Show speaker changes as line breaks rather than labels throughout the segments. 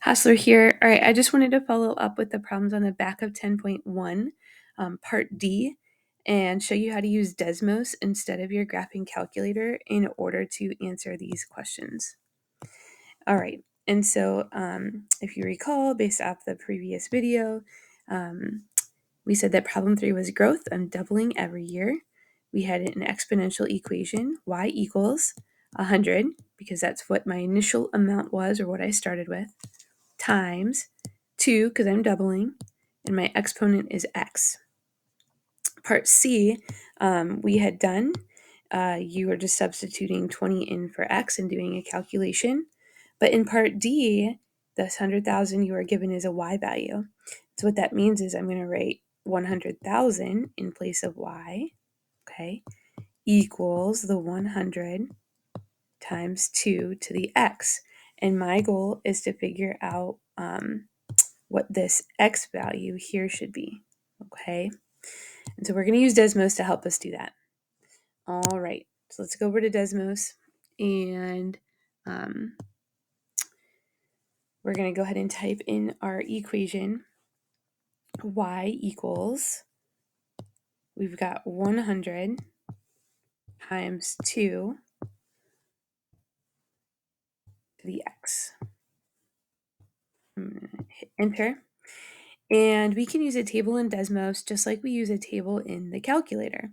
Hassler here. All right, I just wanted to follow up with the problems on the back of 10.1, Part D, and show you how to use Desmos instead of your graphing calculator in order to answer these questions. All right, and so if you recall, based off the previous video, we said that problem 3 was growth. I'm doubling every year. We had an exponential equation, y equals 100, because that's what my initial amount was, or what I started with, times 2, because I'm doubling, and my exponent is x. Part C, we had done. You were just substituting 20 in for x and doing a calculation. But in part D, this 100,000 you are given is a y value. So what that means is I'm going to write 100,000 in place of y, okay, equals the 100 times 2 to the x. And my goal is to figure out what this x value here should be, okay? And so we're going to use Desmos to help us do that. All right, so let's go over to Desmos, and we're going to go ahead and type in our equation. Y equals, we've got 100 times 2 to the x. I'm going to hit enter. And we can use a table in Desmos just like we use a table in the calculator.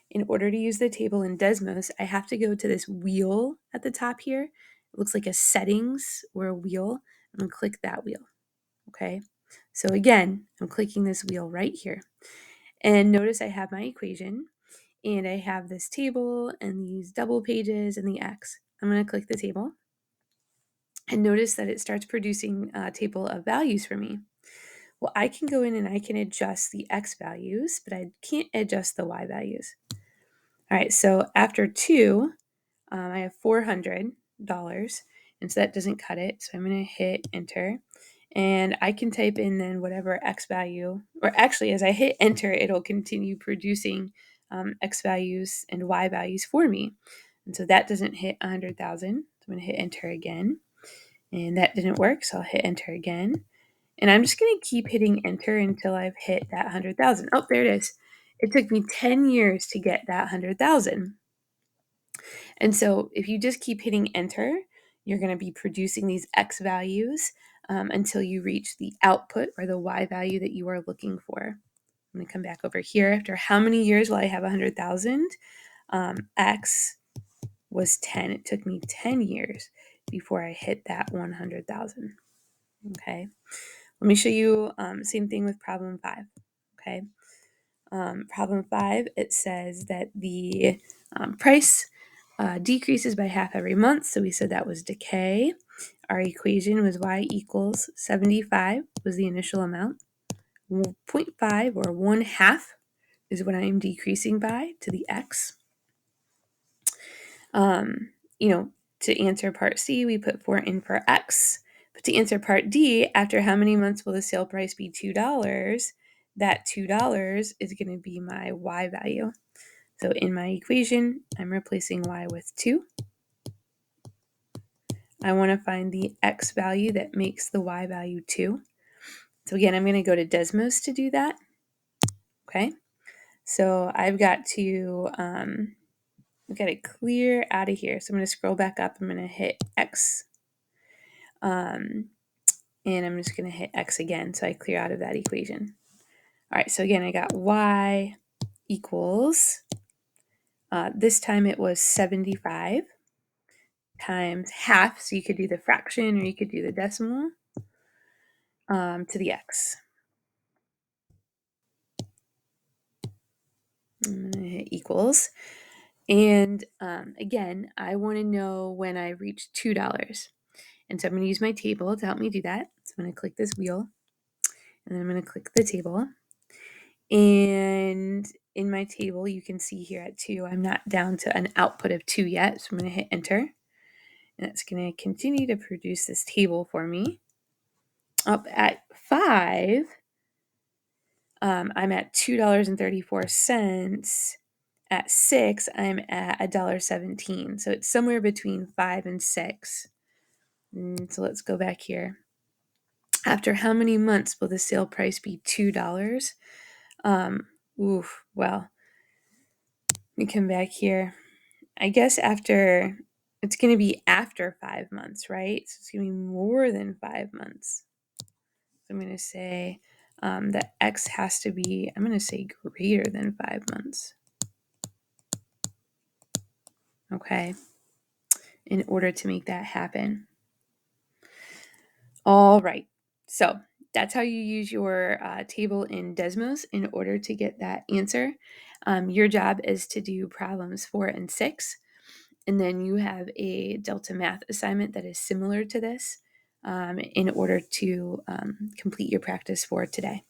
In order to use the table in Desmos, I have to go to this wheel at the top here. It looks like a settings or a wheel. I'm going to click that wheel, okay? So again, I'm clicking this wheel right here. And notice I have my equation, and I have this table and these double pages and the x. I'm going to click the table, and notice that it starts producing a table of values for me. Well, I can go in and I can adjust the x values, but I can't adjust the y values. All right, so after 2, I have $400, and so that doesn't cut it. So I'm going to hit enter, and I can type in then whatever x value, or actually as I hit enter, it'll continue producing x values and y values for me. And so that doesn't hit 100,000. So I'm going to hit enter again, and that didn't work, so I'll hit enter again. And I'm just going to keep hitting enter until I've hit that 100,000. Oh, there it is. It took me 10 years to get that 100,000. And so if you just keep hitting enter, you're going to be producing these x values until you reach the output or the y value that you are looking for. I'm going to come back over here. After how many years will I have 100,000? X was 10. It took me 10 years before I hit that 100,000. Okay. Let me show you same thing with problem 5. Okay. Problem 5, it says that the price decreases by half every month. So we said that was decay. Our equation was y equals 75 was the initial amount. 0.5 or 1/2 is what I am decreasing by to the x. To answer part C, we put 4 in for x. But to answer part D, after how many months will the sale price be $2? That $2 is going to be my y value. So in my equation, I'm replacing y with 2. I want to find the x value that makes the y value 2. So again, I'm going to go to Desmos to do that. Okay. So I've got to clear out of here. So I'm going to scroll back up. I'm going to hit X. And I'm just going to hit X again. So I clear out of that equation. All right. So again, I got y equals, this time it was 75 times half. So you could do the fraction or you could do the decimal to the x. I'm going to hit equals. And again, I want to know when I reach $2. And so I'm going to use my table to help me do that. So I'm going to click this wheel, and then I'm going to click the table. And in my table, you can see here at 2, I'm not down to an output of 2 yet. So I'm going to hit enter. And it's going to continue to produce this table for me. Up at 5, I'm at $2.34. At 6, I'm at $1.17. So it's somewhere between 5 and 6. So let's go back here. After how many months will the sale price be $2? Well, let me come back here. I guess it's going to be after 5 months, right? So it's going to be more than 5 months. So I'm going to say that X has to be, I'm going to say greater than 5 months. Okay. In order to make that happen. All right. So that's how you use your table in Desmos in order to get that answer. Your job is to do problems 4 and 6. And then you have a Delta Math assignment that is similar to this in order to complete your practice for today.